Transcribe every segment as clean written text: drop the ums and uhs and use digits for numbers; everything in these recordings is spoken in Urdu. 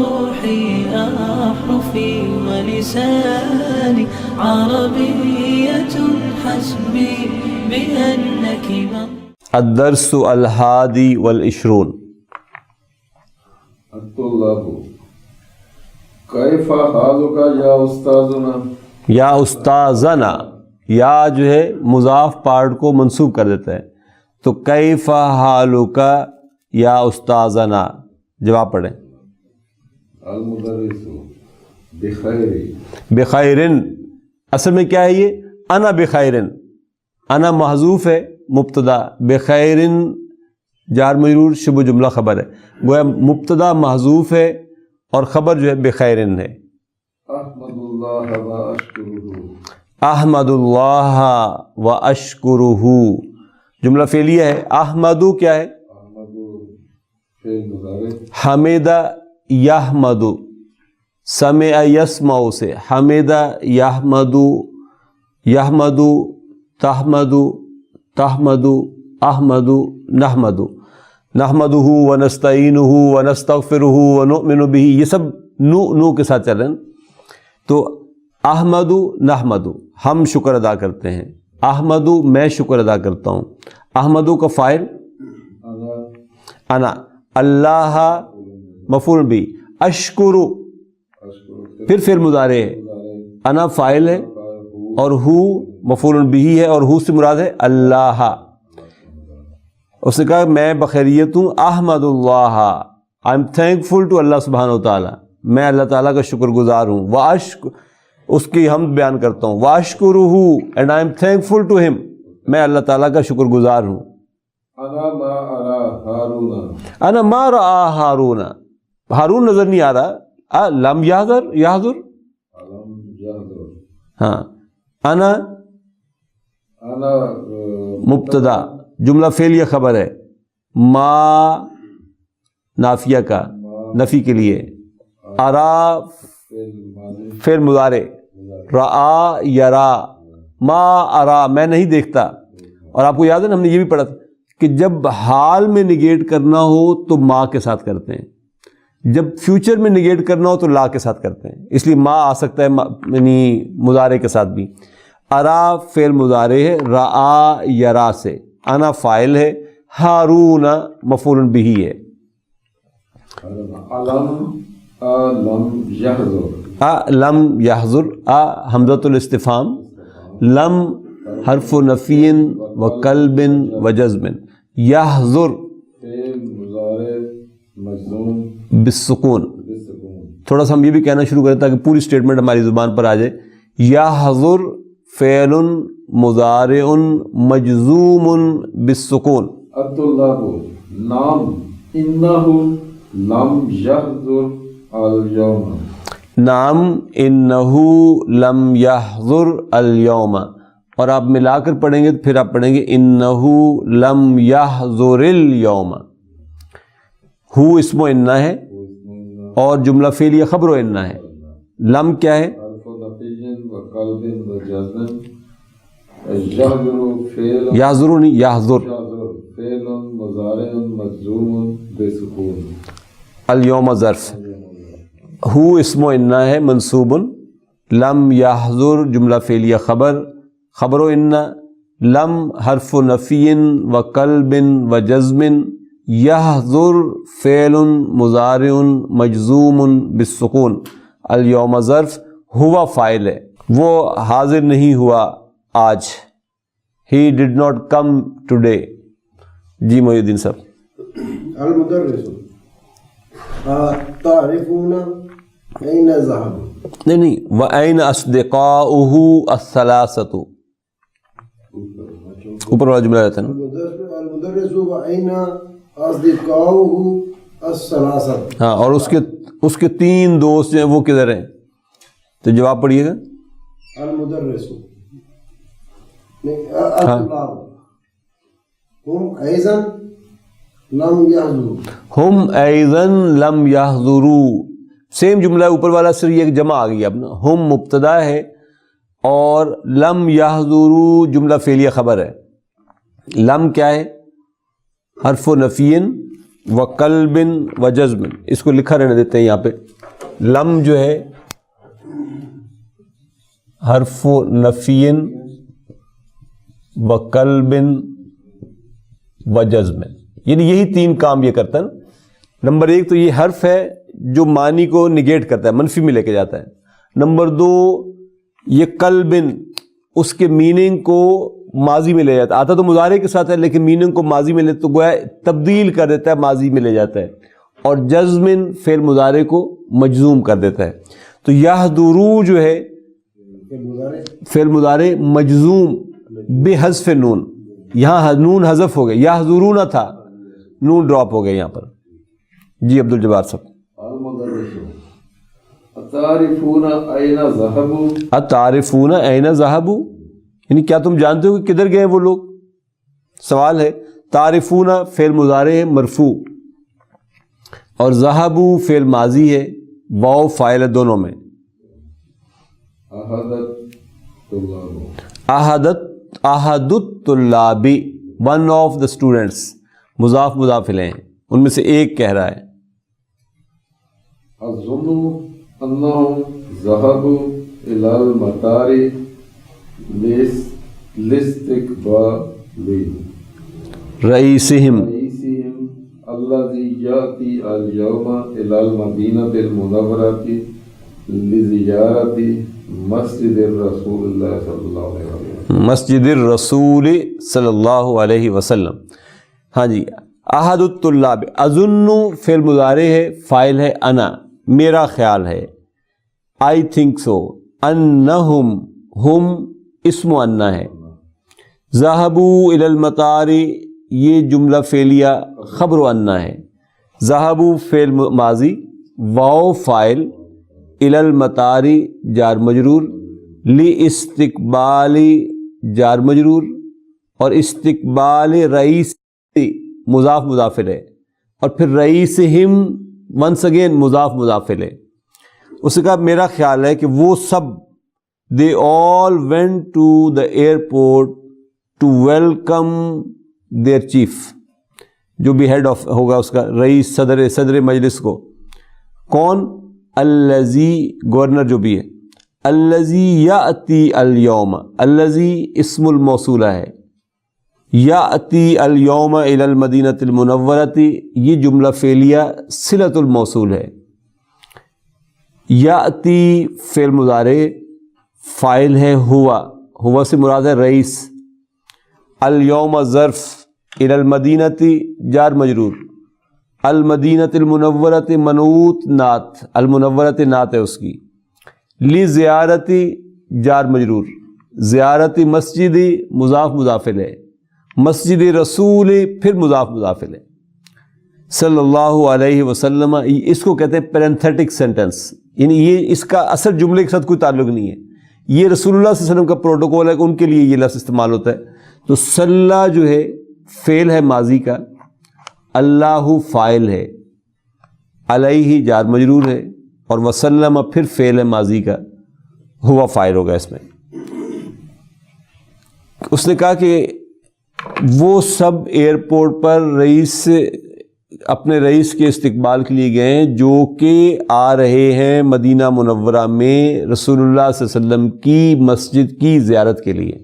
روحي أحرفي ولساني عربية حسبي بأنك الدرس الحادي والعشرون. الطلاب کیف حالک یا استاذنا. یا استاذنا، یا جو ہے مضاف پارٹ کو منصوب کر دیتا ہے، تو کیف حالک یا استاذنا جواب پڑھیں. المدرس بخیر. بخیرن اصل میں کیا ہے یہ؟ انا بخیرن، انا محذوف ہے مبتدا، بخیرن جار مجرور شبہ جملہ خبر ہے، گویا مبتدا محذوف ہے اور خبر جو ہے بخیرن ہے. احمد اللہ و اشکرہ. احمد اللہ و اشکرہ جملہ فعلیہ ہے. احمدو کیا ہے؟ احمد فعل مضارع. حمد یحمد، سمع یسمع سے حمد یحمد، یحمد تحمد، تحمد احمد، نحمد، نحمدہ ونستعینہ ونستغفرہ ونؤمن بہ، یہ سب نو کے ساتھ چل رہے ہیں. تو احمد نحمد ہم شکر ادا کرتے ہیں، احمد میں شکر ادا کرتا ہوں. احمد کا فاعل انا، اللہ مفعول بھی، اشکر پھر فعل مضارع ہے، انا فاعل ہے اور ہو مفعول بھی ہے، اور ہو سے مراد ہے اللہ. اس نے کہا میں بخیریت ہوں. احمد اللہ، I am thankful to اللہ سبحانہ و تعالیٰ، میں اللہ تعالیٰ کا شکر گزار ہوں. اس کی حمد بیان کرتا ہوں. واشکرہ and I am thankful to ہم، میں اللہ تعالیٰ کا شکر گزار ہوں. انا ما ارا ہارون. انا ما رآ ہارون، ہارون نظر نہیں آ رہا. لم یحضر، یحضر ہاں. انا مبتدا، جملہ فعلیہ خبر ہے. ما نافیہ کا، نفی کے لیے. ارا فعل مضارع. رآ یرا، ما ارا میں نہیں دیکھتا. اور آپ کو یاد ہے نا ہم نے یہ بھی پڑھا تھا کہ جب حال میں نگیٹ کرنا ہو تو ما کے ساتھ کرتے ہیں، جب فیوچر میں نگیٹ کرنا ہو تو لا کے ساتھ کرتے ہیں. اس لیے ما آ سکتا ہے یعنی مضارع کے ساتھ بھی. ارا فعل مضارع ہے رآ یرا سے، انا فاعل ہے، ہارون مفعول بہ ہے. لم یحضر، حمزۃ الاستفہام. لم حرف نفی و قلب و جزم. یحضر بالسکون. تھوڑا سا ہم یہ بھی کہنا شروع کریں تاکہ پوری اسٹیٹمنٹ ہماری زبان پر آ جائے. یحضر فعل مضارع مجزوم بالسکون. الطلاب نام انہ لم یحضر اليوم. نام انہ لم یحضر اليوم، اور آپ ملا کر پڑھیں گے تو پھر آپ پڑھیں گے انہ لم یحضر اليوم. ہو اسم و انہ ہے اور جملہ فعلیہ خبر و انہ ہے. لم کیا ہے؟ یحضر نہیں، یحضر. اليوم ظرف، ہو اسم و انہ ہے منصوب. لم یحضر جملہ فعلیہ خبر، خبر و انہ. لم حرف نفی و قلب و جزم. یحضر فعل مضارع مجزوم بالسکون. اليوم ظرف، ہوا فاعل ہے، وہ حاضر نہیں ہوا آج. He did not come today. جی محی الدین صاحب. المدرس تعرفون أين ذهبوا. نہیں وَأَيْنَ أَصْدِقَاؤُهُ الثَّلَاثَةُ، اوپر والا جملہ رہتا ہے نا. المدرس وأين أصدقاؤه الثلاثة. ہاں، اور اس کے 3 دوست جو ہیں وہ کدھر ہیں؟ تو جواب پڑھیے گا. المدرس الطلاب هم أيضا لم يحضروا. ہم ایضا لم یحضروا، سیم جملہ اوپر والا صرف ایک جمع آ گئی اب نا. ہم مبتدا ہے اور لم یحضروا جملہ فعلیہ خبر ہے. لم کیا ہے؟ حرف نفی وقلب وجزم، اس کو لکھا رہنے دیتے ہیں یہاں پہ. لم جو ہے حرف نفی وقلب وجزم، یعنی یہی 3 کام یہ کرتا ہے. نمبر 1 تو یہ حرف ہے جو معنی کو نگیٹ کرتا ہے، منفی میں لے کے جاتا ہے. نمبر 2 یہ قلب، اس کے میننگ کو ماضی میں لے جاتا ہے. آتا تو مضارع کے ساتھ ہے لیکن میننگ کو ماضی میں لے تو گویا تبدیل کر دیتا ہے، ماضی میں لے جاتا ہے. اور جزم فعل مضارع کو مجزوم کر دیتا ہے. تو یحضرو جو ہے فعل مضارع مجزوم بحذف نون، یہاں نون حذف ہو گیا، یحضرون تھا، نون ڈراپ ہو گیا یہاں پر. جی عبد الجبار صاحب. اتعرفون این ذهبوا، اتعرفون این ذهبوا، یعنی کیا تم جانتے ہو کہ کدھر گئے وہ لوگ؟ سوال ہے. تعرفون فعل مضارع ہے مرفوع، اور ذهبوا فعل ماضی ہے، واو فاعل ہے دونوں میں. احد الطلاب، ون آف دا اسٹوڈنٹس، مضاف مضاف الیہ ہیں، ان میں سے ایک کہہ رہا ہے. اظن انہم ذهبوا الی المطار لاستقبال رئیسہم الذی یأتی اليوم الی المدینۃ المنورۃ لزیارت مسجد الرسول اللہ صلی اللہ علیہ وسلم، مسجد الرسول صلی اللہ علیہ وسلم. ہاں جی. احد الطلاب، اظن فعل مضارع ہے، فاعل ہے انا، میرا خیال ہے، آئی تھنک سو. انہم، ہم اسم انا ہے. ذهبوا الی المطار، یہ جملہ فعلیہ خبر انا ہے. ذهبوا فعل ماضی، واو فاعل، الی المطار جار مجرور، لاستقبال جار مجرور، اور استقبال رئیس مضاف مضاف الیہ، اور پھر رئیسہم ونس اگین مضاف مضاف الیہ. اس کا میرا خیال ہے کہ وہ سب they all went to the airport to welcome their chief، جو بھی ہیڈ آف ہوگا اس کا، رئیس، صدر مجلس کو. کون؟ الذی، گورنر جو بھی ہے. الذی یأتی الیوم، الذی اسم الموصولہ ہے. یأتی الیوم الی المدینۃ المنورۃ، یہ جملہ فعلیہ صلۃ الموصول ہے. یأتی فعل مضارع، فاعل ہے ہوا، ہوا سے مراد ہے رئیس. الیوم ظرف، الی المدینۃ جار مجرور، المدینۃ المنورۃ منعوت نعت، المنورۃ نعت ہے اس کی. لزیارت جار مجرور، زیارت مسجد مضاف مضاف الیہ، مسجد رسول پھر مضاف مضاف الیہ، صلی اللہ علیہ وسلم. اس کو کہتے ہیں پیرنتھیٹک سینٹنس، یعنی یہ اس کا اصل جملے کے ساتھ کوئی تعلق نہیں ہے. یہ رسول اللہ صلی اللہ علیہ وسلم کا پروٹوکول ہے، ان کے لیے یہ لفظ استعمال ہوتا ہے. تو صلی جو ہے فعل ہے ماضی کا، اللہ فاعل ہے، علیہ جار مجرور ہے، اور وسلم پھر فعل ہے ماضی کا، ہوا فاعل ہوگا اس میں. اس نے کہا کہ وہ سب ایئرپورٹ پر اپنے رئیس کے استقبال کے لیے گئے ہیں، جو کہ آ رہے ہیں مدینہ منورہ میں رسول اللہ صلی اللہ علیہ وسلم کی مسجد کی زیارت کے لیے.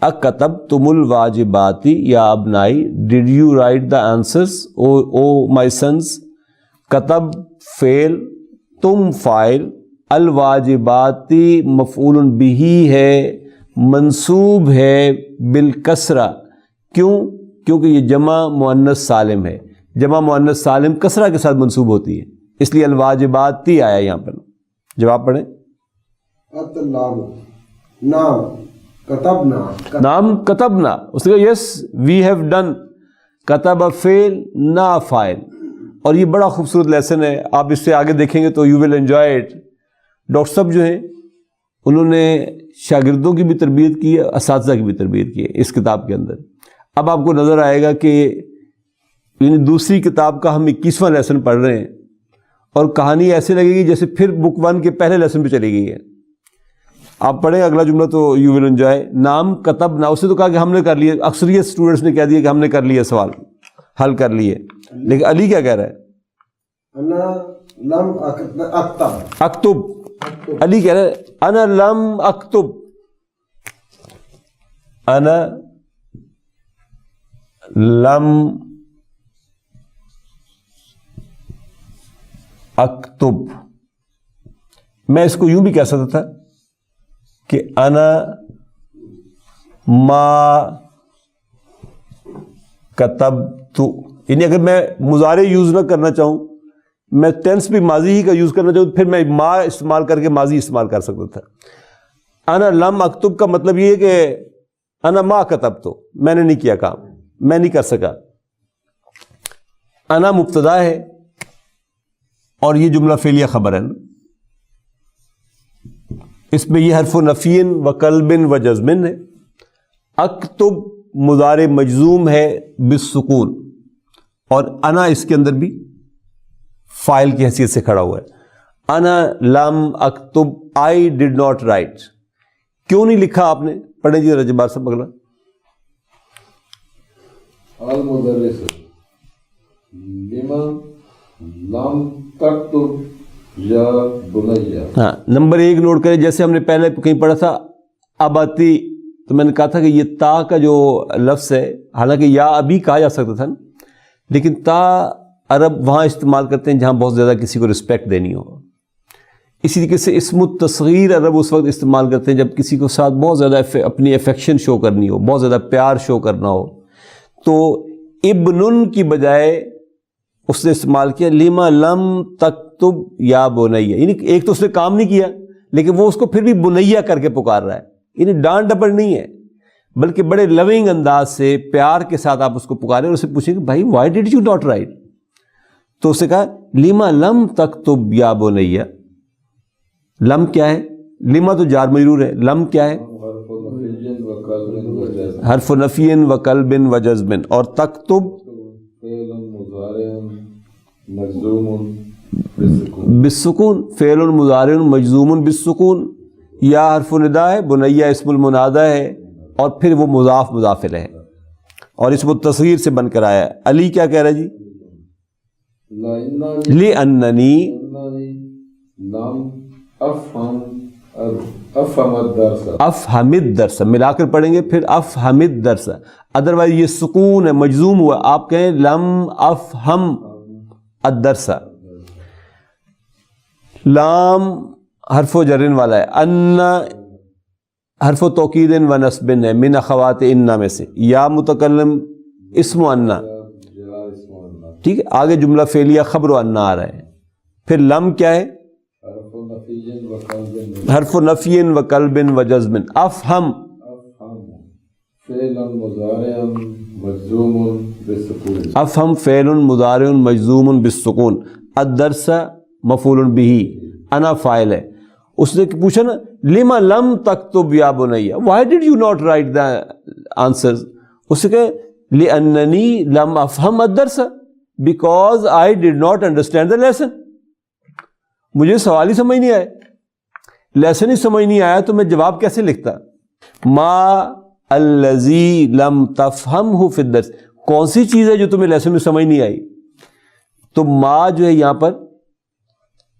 اکتبتم الواجبات یا ابنائی، did you write the answers oh my sons. کتب فعل، تم فاعل، الواجبات مفعول بہ ہے، منصوب ہے بالکسرہ. کیوں؟ کیونکہ یہ جمع مؤنث سالم ہے، جمع مؤنث سالم کسرہ کے ساتھ منصوب ہوتی ہے، اس لیے الواجباتی آیا یہاں پر. جواب پڑھیں. الطلاب، نام کتبنا، نام کتبنا، اس نے کہا یس وی ہیو ڈن. کتب فعل نا فاعل. اور یہ بڑا خوبصورت لیسن ہے، آپ اس سے آگے دیکھیں گے تو you will enjoy it. Doctor صاحب جو ہیں انہوں نے شاگردوں کی بھی تربیت کی ہے، اساتذہ کی بھی تربیت کی ہے اس کتاب کے اندر. اب آپ کو نظر آئے گا کہ یعنی دوسری کتاب کا ہم 21واں لیسن پڑھ رہے ہیں، اور کہانی ایسے لگے گی جیسے پھر بک 1 کے پہلے لیسن پہ چلی گئی ہے. آپ پڑھیں اگلا جملہ تو یو ول انجوائے. نام کتبنا، اسے تو کہا کہ ہم نے کر لیا، اکثریت اسٹوڈنٹس نے کہہ دیا کہ ہم نے کر لیا سوال. حل کر لیے. لیکن علی کیا کہہ رہا ہے؟ انا لم اکتب. اکتب. علی کہہ رہا ہے انا لم اکتب. انا لم اکتب. میں اس کو یوں بھی کہہ سکتا تھا کہ انا ما کتبت. یعنی اگر میں مضارع یوز نہ کرنا چاہوں, میں ٹینس بھی ماضی ہی کا یوز کرنا چاہوں, پھر میں ما استعمال کر کے ماضی استعمال کر سکتا تھا. انا لم اکتب کا مطلب یہ ہے کہ انا ما کتبت, میں نے نہیں کیا کام, میں نہیں کر سکا. انا مبتدا ہے اور یہ جملہ فعلیہ خبر ہے نا. اس میں یہ حرف نفی و قلب و جزم ہے. اکتب مضارع مجزوم ہے بالسکون, اور انا اس کے اندر بھی فاعل کی حیثیت سے کھڑا ہوا ہے. انا لم اکتب, آئی ڈڈ ناٹ رائٹ. کیوں نہیں لکھا آپ نے؟ پڑھیں جی رجبار صاحب اگلا. المدرس لما لم تکتب یا بنیا. ہاں, نمبر 1 نوٹ کریں. جیسے ہم نے پہلے کہیں پڑھا تھا اباتی, تو میں نے کہا تھا کہ یہ تا کا جو لفظ ہے, حالانکہ یا ابھی کہا جا سکتا تھا نا, لیکن تا عرب وہاں استعمال کرتے ہیں جہاں بہت زیادہ کسی کو رسپیکٹ دینی ہو. اسی طریقے سے اسم التصغیر عرب اس وقت استعمال کرتے ہیں جب کسی کو ساتھ بہت زیادہ اپنی افیکشن شو کرنی ہو, بہت زیادہ پیار شو کرنا ہو. تو ابن کی بجائے اس نے استعمال کیا لما لم تکتب یا بنیا. یعنی ایک تو اس نے کام نہیں کیا, لیکن وہ اس کو پھر بھی بنیا کر کے پکار رہا ہے. یعنی ڈانٹ ڈپٹ نہیں ہے, بلکہ بڑے لونگ انداز سے پیار کے ساتھ آپ اس کو پکارے اور اسے پوچھیں کہ بھائی Y did you not right. تو اسے کہا لما لم تکتب یا بنیا. لم کیا ہے؟ لما تو جار مجرور ہے. لم کیا ہے؟ حرف نفی و قلب و جزم. اور تکتب بالسکون, فعل مضارع مجزوم بالسکون. یا حرف ندا ہے, بنیا اسم المنادہ ہے, اور پھر وہ مضاف مضاف الیہ ہے, اور اسم التصغیر سے بن کر آیا ہے. علی کیا کہہ رہا ہے جی؟ لِأَنَّنِي افہم الدرس. ملا کر پڑھیں گے پھر افہم الدرس. ادروائز یہ سکون ہے, مجزوم ہوا, آپ کہیں لم افہم الدرس. لام حرف و جرن والا ہے. ان حرف و توکید و نصب ہے, من اخوات ان میں سے. یا متکلم اسم و انا, ٹھیک ہے. آگے جملہ فعلیہ خبر و انا آ رہا ہے. پھر لم کیا ہے؟ حرف نفی و قلب و جزم. افہم افہم فعل مضارع مجزوم بالسکون. الدرس مفعول بہ, انا فاعل ہے. اس نے پوچھا نا لما لم تکتب یا بنیا, why did you not write the answers. اس سے کہ لأننی لم افہم الدرس, because I did not understand the lesson. مجھے سوال ہی سمجھ نہیں آیا, لیسن ہی سمجھ نہیں آیا, تو میں جواب کیسے لکھتا؟ ما الذی لم تفہمہ فی الدرس, کون سی چیز ہے جو تمہیں لیسن میں سمجھ نہیں آئی؟ تو ما جو ہے یہاں پر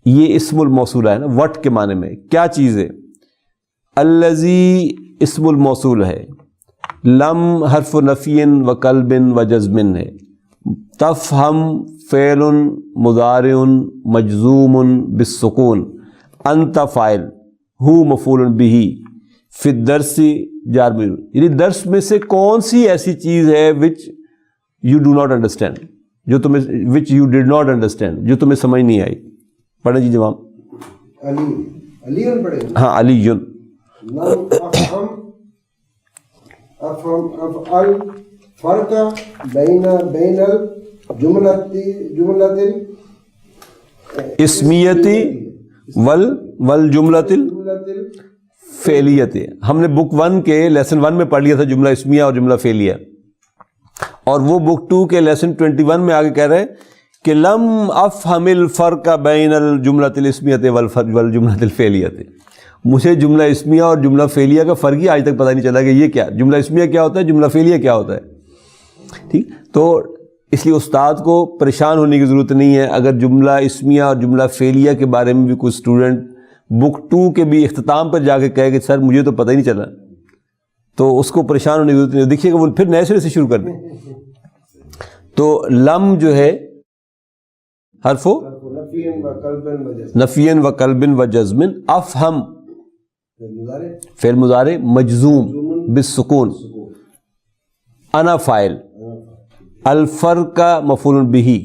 یہ اسم الموصول ہے نا, وٹ کے معنی میں. کیا چیز ہے؟ الذی اسم الموصول ہے, لم حرف نفی و قلب و جزم ہے, تفہم فعل مضارع مجزوم بالسکون, انت فاعل, ہو مفعول بہ, فی الدرس جار مجرور. یعنی درس میں سے کون سی ایسی چیز ہے which you do not understand, جو تمہیں which you did not understand, جو تمہیں سمجھ نہیں آئی. پڑھیں جی جواب. علی پڑھیں. ہاں علی یون. لم افہم افعل فرق بین الجملۃ اسمیتی والجملۃ الفعلیت. ہم نے بک 1 کے لیسن 1 میں پڑھ لیا تھا جملہ اسمیہ اور جملہ فعلیہ, اور وہ بک 2 کے لیسن 21 میں آگے کہہ رہے ہیں کہ لم افہم الفرق بین الجملۃ الاسمیہ والجملۃ الفعلیہ. مجھے جملہ اسمیہ اور جملہ فعلیہ کا فرق ہی آج تک پتہ نہیں چلا کہ یہ کیا, جملہ اسمیہ کیا ہوتا ہے, جملہ فعلیہ کیا ہوتا ہے. ٹھیک, تو اس لیے استاد کو پریشان ہونے کی ضرورت نہیں ہے. اگر جملہ اسمیہ اور جملہ فعلیہ کے بارے میں بھی کوئی اسٹوڈنٹ بک 2 کے بھی اختتام پر جا کے کہے کہ سر مجھے تو پتہ ہی نہیں چلا, تو اس کو پریشان ہونے کی ضرورت نہیں. دیکھیے کہ وہ پھر نئے سرے سے شروع کر دیں. تو لم جو ہے حرف نفین و قلب و جزم, افہم فعل مضارع مجزوم بالسکون, انا فاعل, الفرق مفعول بہ,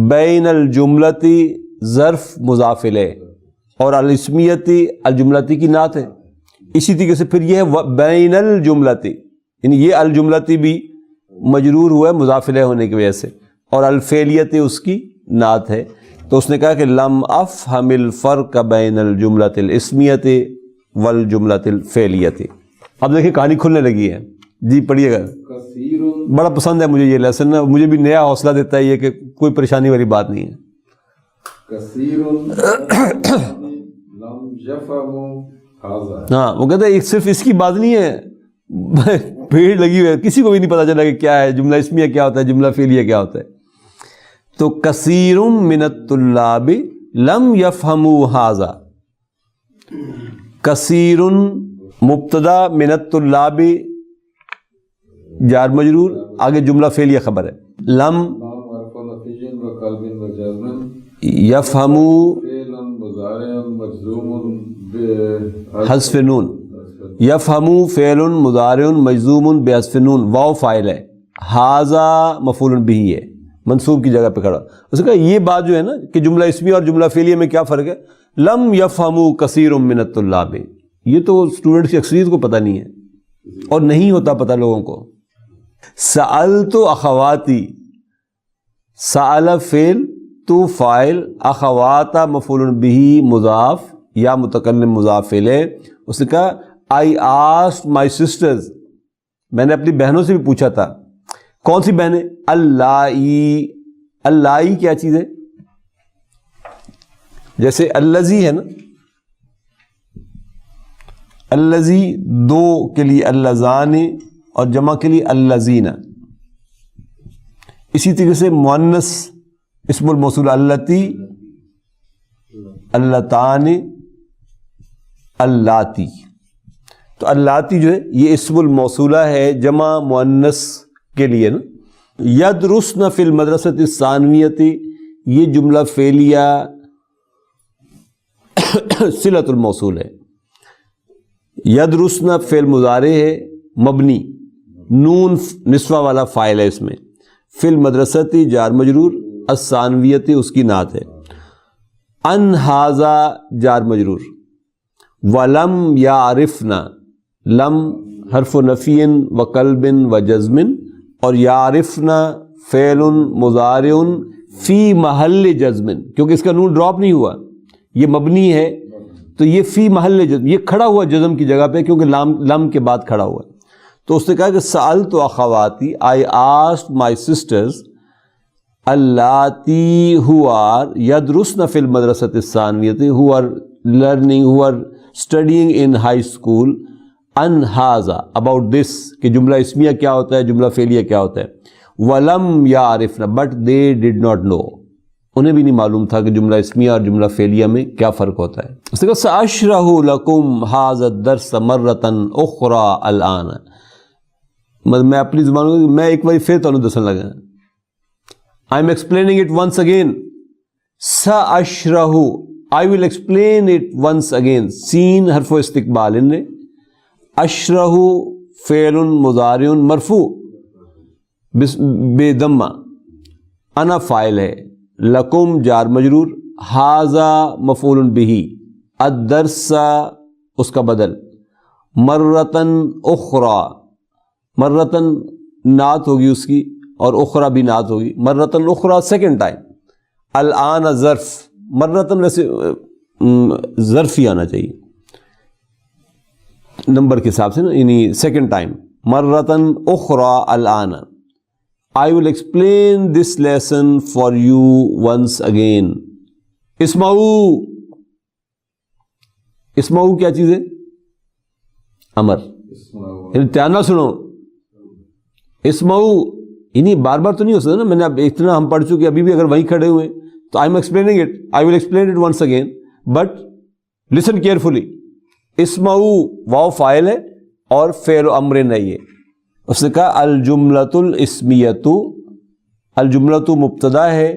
بین الجملتی ظرف مضاف الیہ, اور الاسمیتی الجملتی کی نعت ہے. اسی طریقے سے پھر یہ ہے بین الجملتی, یعنی یہ الجملتی بھی مجرور ہوا ہے مضاف الیہ ہونے کی وجہ سے, اور الفعلیتی اس کی نعت ہے. تو اس نے کہا کہ لم افہم الفرق بین الجملۃ الاسمیۃ والجملۃ الفعلیۃ. اب دیکھیں کہانی کھلنے لگی ہے. جی پڑھیے گا. بڑا پسند ہے مجھے یہ لیسن, مجھے بھی نیا حوصلہ دیتا ہے یہ کہ کوئی پریشانی والی بات نہیں ہے. ہاں وہ کہتے ہیں صرف اس کی بات نہیں ہے, بھیڑ لگی ہوئی ہے, کسی کو بھی نہیں پتا چلا کہ کیا ہے جملہ اسمیہ کیا ہوتا ہے, جملہ فعلیہ کیا ہوتا ہے. تو کثیر من الطلاب لم یفہموا ھذا. کثیر مبتدا, من الطلاب جار مجرور, آگے جملہ فعلیہ خبر ہے. لم یفہموا حذف نون, یفہموا فعل مضارع مجزوم بحذف نون, واو فاعل ہے, ھذا مفعول بہ ہے, منصوب کی جگہ پہ کھڑا. اس نے کہا یہ بات جو ہے نا کہ جملہ اسمیہ اور جملہ فعلیہ میں کیا فرق ہے. لم یفہموا کثیر من الطلاب, یہ تو اسٹوڈنٹ کی اکثریت کو پتہ نہیں ہے اور نہیں ہوتا پتہ لوگوں کو. سألت اخواتی, سأل فعل تو فاعل, اخوات مفعول بہ مضاف یا متکلم مضاف الیہ. اس نے کہا I asked my sisters, میں نے اپنی بہنوں سے بھی پوچھا تھا. کون سی بہنیں؟ اللائی. اللائی کیا چیز ہے؟ جیسے اللذی ہے نا, اللذی دو کے لیے اللذان اور جمع کے لیے اللذین. اسی طریقے سے مؤنث اسم الموصول اللتی, اللتان, اللاتی. تو اللاتی جو ہے یہ اسم الموصولہ ہے جمع مؤنث کے لیے نا. یدرسن فی المدرسۃ الثانویۃ, یہ جملہ فعلیہ صلۃ الموصول ہے. یدرسن فعل مضارع ہے مبنی, نون نسوہ والا فاعل ہے اس میں. فی المدرسۃ جار مجرور, الثانویۃ اس کی نعت ہے. ان ھذا جار مجرور. ولم یعرفن, لم حرف نفی و قلب و جزم, اور یعرفن فعل مضارع فی محل جزم, کیونکہ اس کا نون ڈراپ نہیں ہوا, یہ مبنی ہے تو یہ فی محل جزم, یہ کھڑا ہوا جزم کی جگہ پہ کیونکہ لم کے بعد کھڑا ہوا. تو اس نے کہا کہ سألت اخواتی, I asked my sisters اللاتی who are یدرسن فی المدرسۃ الثانویۃ, who are learning, who are studying in high school, in ھذا about this, کہ جملہ اسمیہ کیا ہوتا ہے, جملہ فعلیہ کیا ہوتا ہے. ولم یعرفن, but they did not know, انہیں بھی نہیں معلوم تھا کہ جملہ اسمیہ اور جملہ فعلیہ میں کیا فرق ہوتا ہے. اس نے کہا سأشرح لکم ھذا الدرس مرۃ اخری الآن, میں اپنی زبان میں ایک بار پھر تمہیں دسن لگا. I am explaining it once again. سأشرح, I will explain it once again. سین حرف استقبال ان نے, اشرح فعل مضارع مرفوع بے ضمہ, انا فاعل ہے, لکم جار مجرور, ھذا مفعول بہ, الدرس اس کا بدل, مرتن اخری, مرتن نعت ہوگی اس کی اور اخرى بھی نعت ہوگی. مرتن اخرى سیکنڈ ٹائم. الآن ظرف, مرتن ویسے ظرف ہی آنا چاہیے نمبر کے حساب سے نا, یعنی سیکنڈ ٹائم. مرتن اخرى الآن. I will explain this lesson for you once again. اسمعوا, اسمعوا کیا چیز ہے؟ امر, یعنی دھیان نہ سنو. اسمعوا یعنی بار بار تو نہیں ہو سکتا نا، میں نے اب اتنا ہم پڑھ چکے، ابھی بھی اگر وہیں کھڑے ہوئے تو I am explaining it, I will explain it once again, but listen carefully. اسمعو واو فاعل ہے اور فعل و امر نہیں ہے. اس نے کہا الجملۃ الاسمیۃ، الجملۃ مبتدا ہے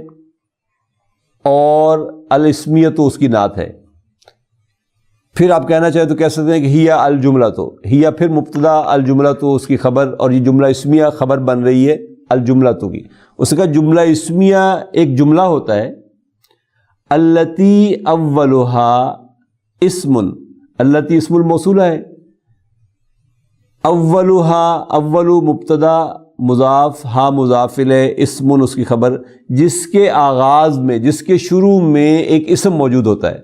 اور الاسمیۃ اس کی نعت ہے. پھر آپ کہنا چاہیں تو کہہ سکتے ہیں کہ ہیا الجملۃ، ہیا پھر مبتدا، الجملۃ اس کی خبر، اور یہ جملہ اسمیہ خبر بن رہی ہے الجملۃ کی. اس نے کہا جملہ اسمیہ ایک جملہ ہوتا ہے التی اولھا اسم، التی اسم الموصولہ ہے، اولھا اول مبتدا مضاف ہا مضاف الیہ، اسم اس کی خبر، جس کے آغاز میں، جس کے شروع میں ایک اسم موجود ہوتا ہے.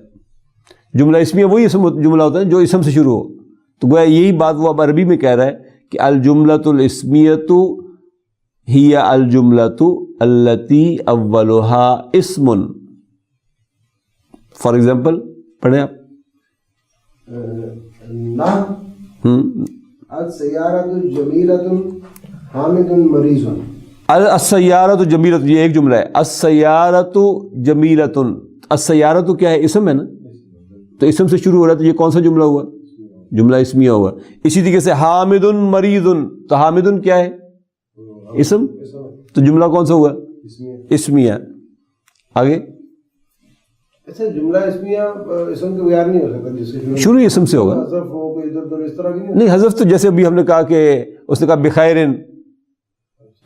جملہ اسمیہ وہی اسم جملہ ہوتا ہے جو اسم سے شروع ہو. تو گویا یہی بات وہ اب عربی میں کہہ رہا ہے کہ الجملۃ الاسمیۃ ہی الجملۃ التی اولھا اسم. فار ایگزامپل پڑھیں آپ. السیارۃ جمیلۃ حامد مریض. السیارۃ جمیلۃ یہ ایک جملہ ہے. السیارۃ جمیلۃ، السیارۃ کیا ہے؟ اسم ہے نا، تو اسم سے شروع ہو رہا ہے تو یہ کون سا جملہ ہوا؟ جملہ اسمیہ ہوا. اسی طریقے سے حامد مریض، تو حامد کیا ہے؟ اسم، تو جملہ کون سا ہوا؟ اسمیہ. آگے اچھا جملہ اسمیہ اسم کے بغیر نہیں ہو سکتا، جس سے شروع اسم سے ہوگا. حذف ہو کوئی ادھر ادھر اس طرح کی نہیں حذف تو جیسے ابھی ہم نے کہا کہ اس نے کہا بخیرن،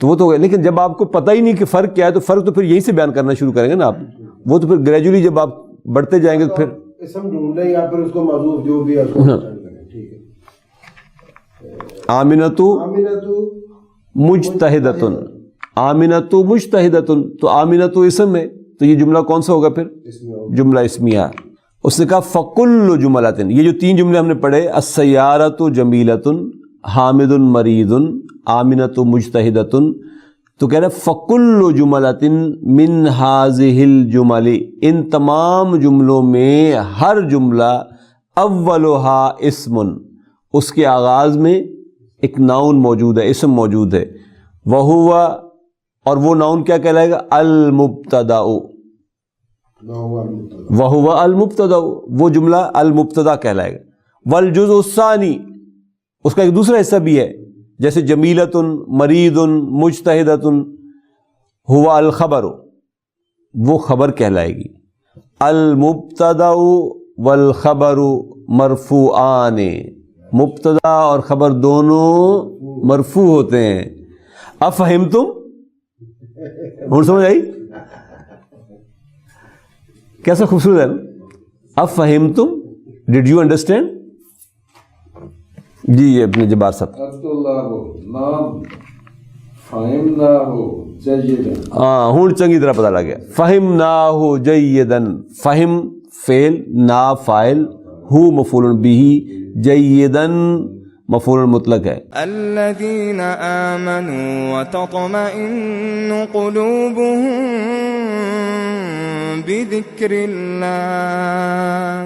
تو وہ تو ہوگا. لیکن جب آپ کو پتہ ہی نہیں کہ فرق کیا ہے تو فرق تو پھر یہیں سے بیان کرنا شروع کریں گے نا آپ. وہ تو پھر گریجولی جب آپ بڑھتے جائیں گے تو پھر اسم ڈھونڈیں یا پھر اس کو معذوف جو بھی ہے اس کو پہچان کریں. ٹھیک ہے. آمنۃ آمنۃ مجتہدۃ، آمنۃ مجتہدۃ، تو آمنۃ اسم ہے تو یہ جملہ کون سا ہوگا پھر؟ جملہ اسمیہ. اس نے کہا فکل جملۃ، یہ جو تین جملے ہم نے پڑھے السیارۃ جمیلۃ، حامد مریض، آمنۃ مجتہدۃ، تو کہہ رہے فکل جملۃ من ہذہ الجمل، ان تمام جملوں میں ہر جملہ اولھا اسم، اس کے آغاز میں ایک ناؤن موجود ہے، اسم موجود ہے. وہو، اور وہ ناؤن کیا کہلائے گا؟ المبتدا. وہو المبتدا، وہ جملہ المبتدا کہلائے گا. والجزء الثانی، اس کا ایک دوسرا حصہ بھی ہے، جیسے جمیلۃ، مریض، مجتہدۃ، ہوا الخبر، وہ خبر کہلائے گی. المبتدا والخبر مرفوعان، مبتدا اور خبر دونوں مرفوع ہوتے ہیں. افہمتم؟ اور سمجھ آئی؟ کیسا خوبصورت ہے نا. افہمتم؟ Did you understand? جی یہ اپنے جبار صاحب. نام فہمناہ جیدن. ہاں ہوں چنگی طرح پتہ لگ گیا. فہمناہ جیدن، فہم فعل، نا فاعل، ہو مفعول بہ، جیدن مفعول مطلق ہے. الذین آمنوا وتطمئن قلوبهم بذکر اللہ